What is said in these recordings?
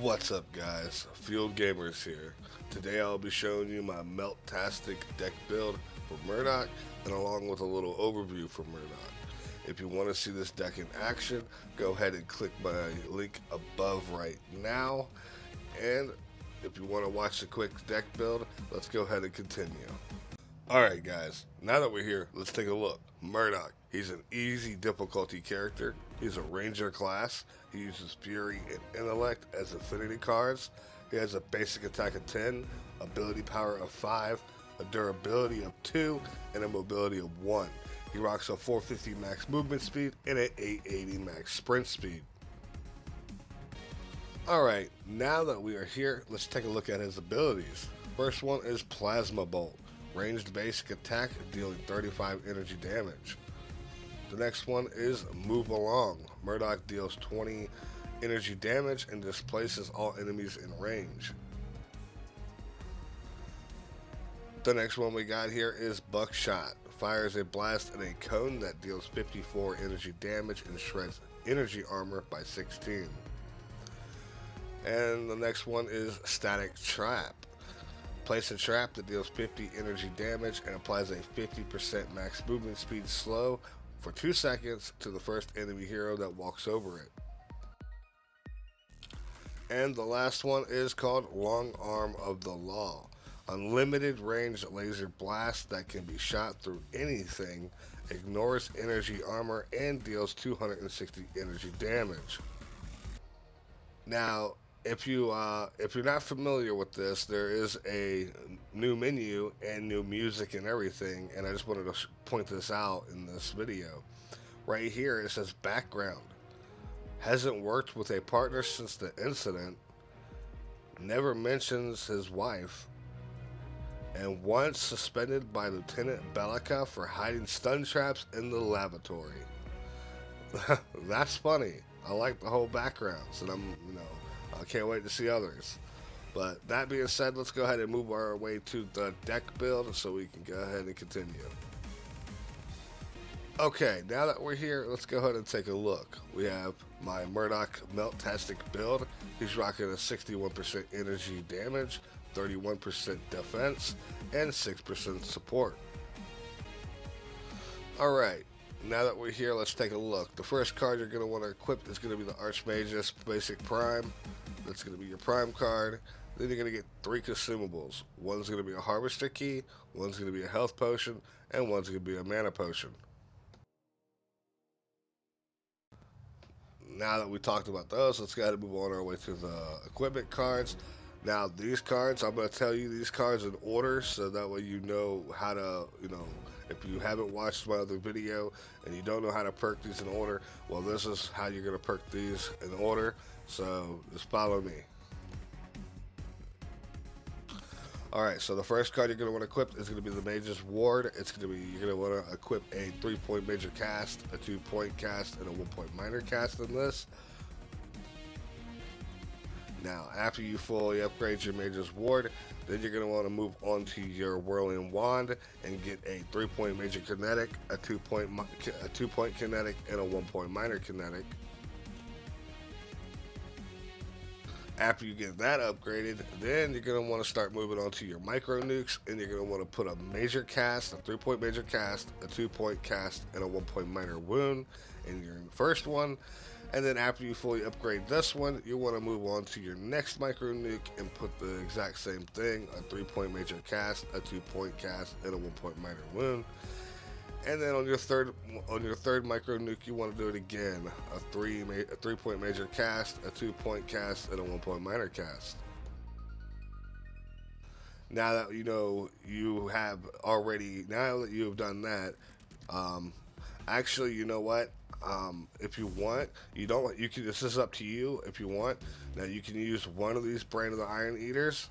What's up guys, Field Gamers here. Today I'll be showing you my Melt-Tastic deck build for Murdock and along with a little overview for Murdock. If you want to see this deck in action, go ahead and click my link above right now. And if you want to watch the quick deck build, let's go ahead and continue. Alright guys, now that we're here, let's take a look. Murdock, he's an easy difficulty character. He's a ranger class. He uses fury and intellect as affinity cards. He has a basic attack of 10, ability power of 5, a durability of 2, and a mobility of 1. He rocks a 450 max movement speed and an 880 max sprint speed. Alright, now that we are here, let's take a look at his abilities. First one is Plasma Bolt. Ranged basic attack, dealing 35 energy damage. The next one is Move Along. Murdock deals 20 energy damage and displaces all enemies in range. The next one we got here is Buckshot. Fires a blast in a cone that deals 54 energy damage and shreds energy armor by 16. And the next one is Static Trap. Place a trap that deals 50 energy damage and applies a 50% max movement speed slow for 2 seconds to the first enemy hero that walks over it. And the last one is called Long Arm of the Law. Unlimited range laser blast that can be shot through anything, ignores energy armor, and deals 260 energy damage. Now, if you're not familiar with this, there is a new menu and new music and everything, and I just wanted to point this out in this video. Right here it says background. Hasn't worked with a partner since the incident. Never mentions his wife. And once suspended by Lieutenant Bellica for hiding stun traps in the lavatory. That's funny. I like the whole backgrounds, and I can't wait to see others. But that being said, let's go ahead and move our way to the deck build so we can go ahead and continue. Okay, now that we're here, let's go ahead and take a look. We have my Murdock Melt-Tastic build. He's rocking a 61% energy damage, 31% defense, and 6% support. Alright, now that we're here, let's take a look. The first card you're going to want to equip is going to be the Archmagus Basic Prime. That's going to be your Prime card. Then you're going to get 3 consumables. One's going to be a Harvester Key, one's going to be a Health Potion, and one's going to be a Mana Potion. Now that we talked about those, let's go ahead and move on our way to the equipment cards. Now, these cards, I'm going to tell you these cards in order, so that way you know how to, if you haven't watched my other video and you don't know how to perk these in order, well, this is how you're going to perk these in order, so just follow me. Alright, so the first card you're going to want to equip is going to be the Mage's Ward. You're going to want to equip a 3-point Major Cast, a 2-point cast, and a 1-point Minor Cast in this. Now, after you fully upgrade your Mage's Ward, then you're going to want to move on to your Whirling Wand and get a 3-point Major Kinetic, a 2-point Kinetic, and a 1-point Minor Kinetic. After you get that upgraded, then you're going to want to start moving on to your Micro Nukes, and you're going to want to put a Major Cast, a 3-point Major Cast, a 2-point Cast, and a 1-point Minor Wound in your first one. And then after you fully upgrade this one, you want to move on to your next Micro Nuke and put the exact same thing, a 3-point Major Cast, a 2-point Cast, and a 1-point Minor Wound. And then on your third Micro Nuke, you want to do it again, a 3-point Major Cast, a 2-point Cast, and a 1-point Minor Cast. Now that you have done that, actually, you know what? If you want, this is up to you if you want. Now you can use one of these Brain of the Iron Eaters,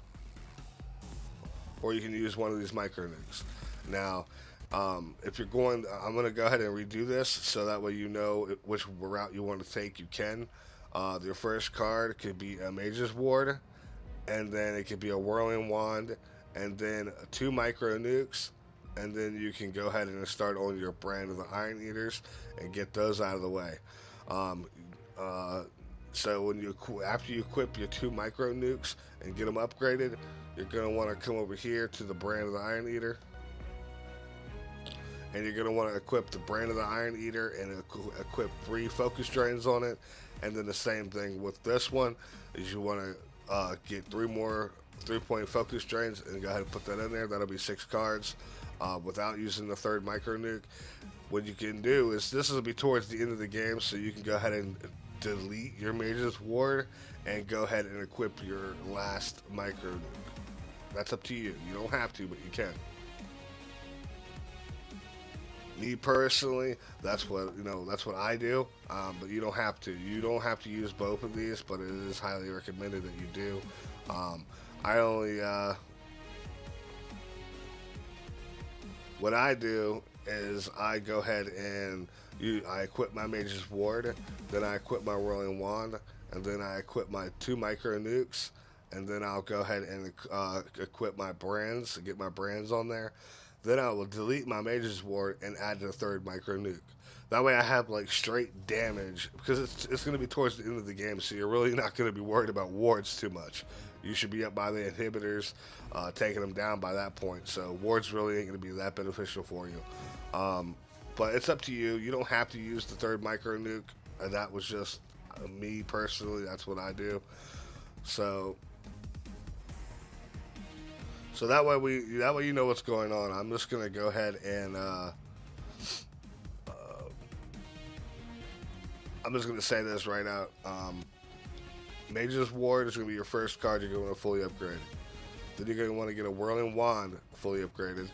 or you can use one of these Micro Nukes. Now, if you're going, I'm going to go ahead and redo this so that way you know which route you want to take, you can. Your first card could be a Mage's Ward, and then it could be a Whirling Wand, and then 2 Micro Nukes, and then you can go ahead and start on your Brand of the Iron Eaters and get those out of the way. So when you after you equip your 2 micro nukes and get them upgraded, you're gonna want to come over here to the brand of the Iron Eater, and you're gonna want to equip the brand of the Iron Eater and equip 3 focus drains on it. And then the same thing with this one is you want to get 3 more 3-point focus drains and go ahead and put that in there. That'll be 6 cards without using the 3rd micro nuke. What you can do is this will be towards the end of the game, so you can go ahead and delete your Mage's Ward and go ahead and equip your last micro nuke. That's up to you. You don't have to, but you can. Me personally, that's what that's what I do. But you don't have to. You don't have to use both of these, but it is highly recommended that you do. I only what I do is I go ahead and I equip my Mage's Ward, then I equip my Whirling Wand, and then I equip my 2 micro nukes, and then I'll go ahead and equip my brands, get my brands on there. Then I will delete my Mage's Ward and add the 3rd micro nuke. That way I have like straight damage, because it's going to be towards the end of the game, so you're really not going to be worried about wards too much. You should be up by the inhibitors, taking them down by that point. So wards really ain't going to be that beneficial for you. But it's up to you. You don't have to use the 3rd micro nuke. And that was just me personally. That's what I do. So that way you know what's going on. I'm just going to go ahead and I'm just going to say this right out. Mage's Ward is going to be your first card you're going to fully upgrade. Then you're going to want to get a Whirling Wand fully upgraded.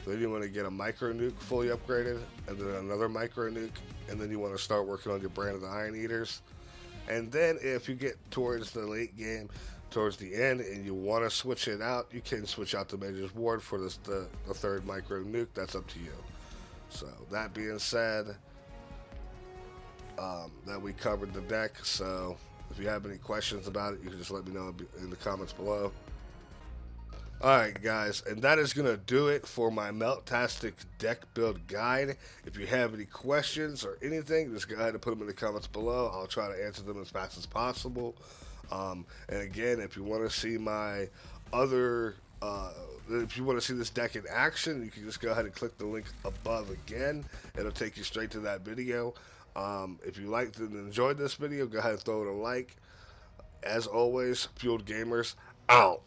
Then you want to get a micro nuke fully upgraded, and then another micro nuke, and then you want to start working on your brand of the Iron Eaters. And then if you get towards the late game, towards the end, and you want to switch it out, you can switch out the Mage's Ward for the 3rd micro nuke. That's up to you. So that being said, that we covered the deck. So if you have any questions about it, you can just let me know in the comments below. Alright guys, and that is going to do it for my Melt-Tastic deck build guide. If you have any questions or anything, just go ahead and put them in the comments below. I'll try to answer them as fast as possible. And again, if you want to see my other, if you want to see this deck in action, you can just go ahead and click the link above again. It'll take you straight to that video. If you liked and enjoyed this video, go ahead and throw it a like. As always, Fueled Gamers out.